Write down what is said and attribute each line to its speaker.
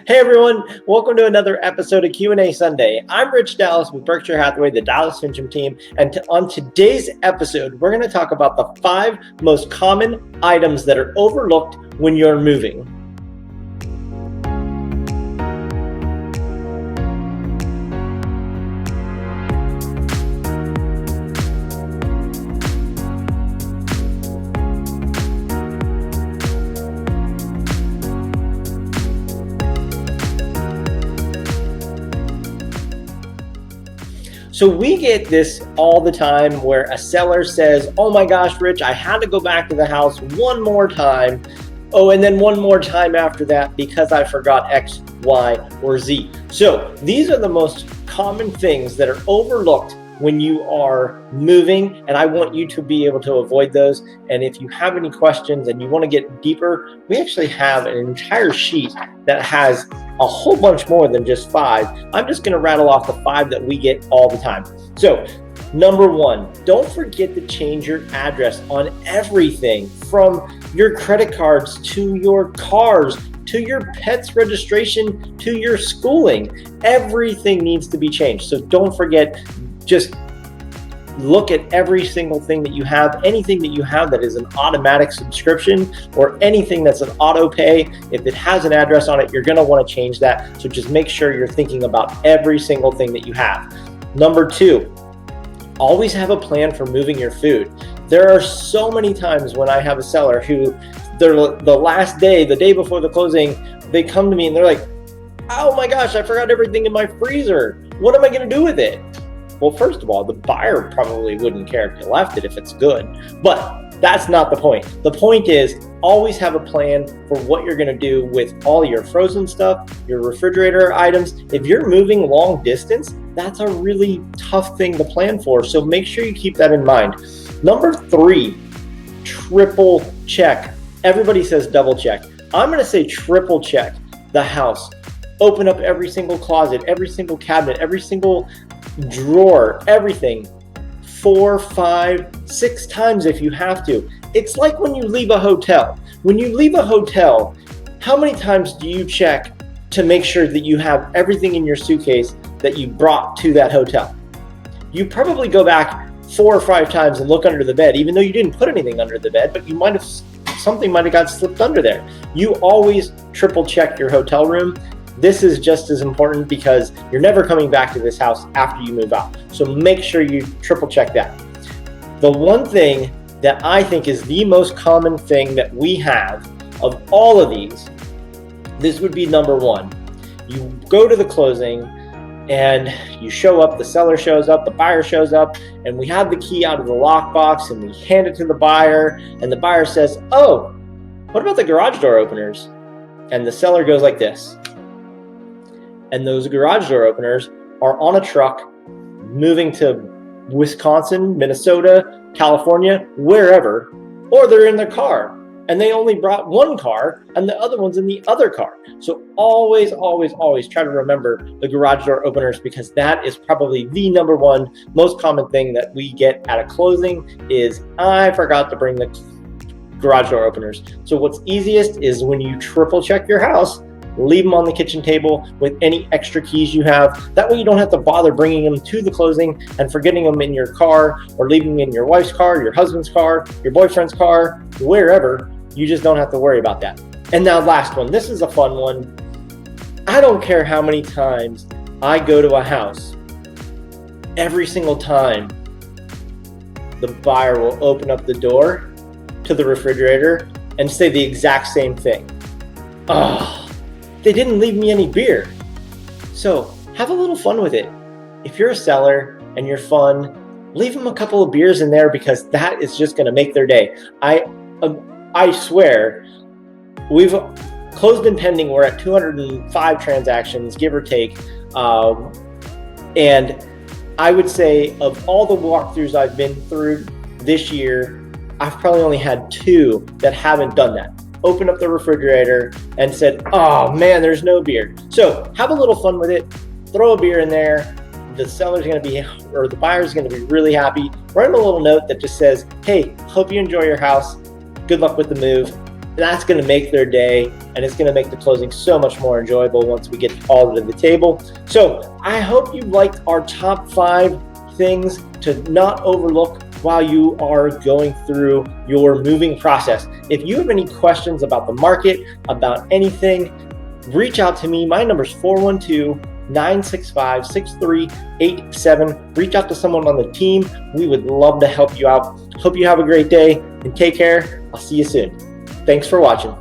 Speaker 1: Hey everyone, welcome to another episode of Q&A Sunday. I'm Rich Dallas with Berkshire Hathaway, the Dallas-Fincham team, and on today's episode, we're going to talk about the 5 most common items that are overlooked when you're moving. So we get this all the time where a seller says, oh my gosh, Rich, I had to go back to the house one more time. Oh, and then one more time after that because I forgot X, Y, or Z. So these are the most common things that are overlooked when you are moving, and I want you to be able to avoid those. And if you have any questions and you want to get deeper, we actually have an entire sheet that has a whole bunch more than just 5. I'm just going to rattle off the 5 that we get all the time. So number 1, don't forget to change your address on everything from your credit cards to your cars to your pet's registration to your schooling. Everything needs to be changed. So don't forget, just look at every single thing that you have, anything that you have that is an automatic subscription or anything that's an auto pay. If it has an address on it, you're going to want to change that. So just make sure you're thinking about every single thing that you have. Number 2, always have a plan for moving your food. There are so many times when I have a seller who the last day, the day before the closing, they come to me and they're like, oh my gosh, I forgot everything in my freezer. What am I going to do with it? Well, first of all, the buyer probably wouldn't care if you left it if it's good, but that's not the point. The point is always have a plan for what you're going to do with all your frozen stuff, your refrigerator items. If you're moving long distance, that's a really tough thing to plan for. So make sure you keep that in mind. Number 3, triple check. Everybody says double check. I'm going to say triple check the house. Open up every single closet, every single cabinet, every single drawer, everything 4, 5, 6 times if you have to. It's like when you leave a hotel. When you leave a hotel, how many times do you check to make sure that you have everything in your suitcase that you brought to that hotel? You probably go back 4 or 5 times and look under the bed, even though you didn't put anything under the bed, but something might have got slipped under there. You always triple check your hotel room. This is just as important because you're never coming back to this house after you move out. So make sure you triple check that. The one thing that I think is the most common thing that we have of all of these, this would be number 1. You go to the closing and you show up, the seller shows up, the buyer shows up, and we have the key out of the lockbox and we hand it to the buyer, and the buyer says, oh, what about the garage door openers? And the seller goes like this. And those garage door openers are on a truck moving to Wisconsin, Minnesota, California, wherever, or they're in their car and they only brought one car and the other one's in the other car. So always, always, always try to remember the garage door openers, because that is probably the number 1 most common thing that we get at a closing is I forgot to bring the garage door openers. So what's easiest is when you triple check your house, leave them on the kitchen table with any extra keys you have. That way you don't have to bother bringing them to the closing and forgetting them in your car or leaving them in your wife's car, your husband's car, your boyfriend's car, wherever. You just don't have to worry about that. And now last one, this is a fun one. I don't care how many times I go to a house, every single time the buyer will open up the door to the refrigerator and say the exact same thing. Oh, they didn't leave me any beer. So have a little fun with it. If you're a seller and you're fun, leave them a couple of beers in there, because that is just going to make their day. I swear, we've closed and pending. We're at 205 transactions, give or take. And I would say of all the walkthroughs I've been through this year, I've probably only had 2 that haven't done that. Opened up the refrigerator and said, oh man, there's no beer. So have a little fun with it. Throw a beer in there. The seller's going to be, or the buyer's going to be really happy. Write them a little note that just says, hey, hope you enjoy your house. Good luck with the move. That's going to make their day. and it's going to make the closing so much more enjoyable once we get all to the table. So I hope you liked our top 5 things to not overlook while you are going through your moving process. If you have any questions about the market, about anything, reach out to me. My number is 412-965-6387. Reach out to someone on the team. We would love to help you out. Hope you have a great day and take care. I'll see you soon. Thanks for watching.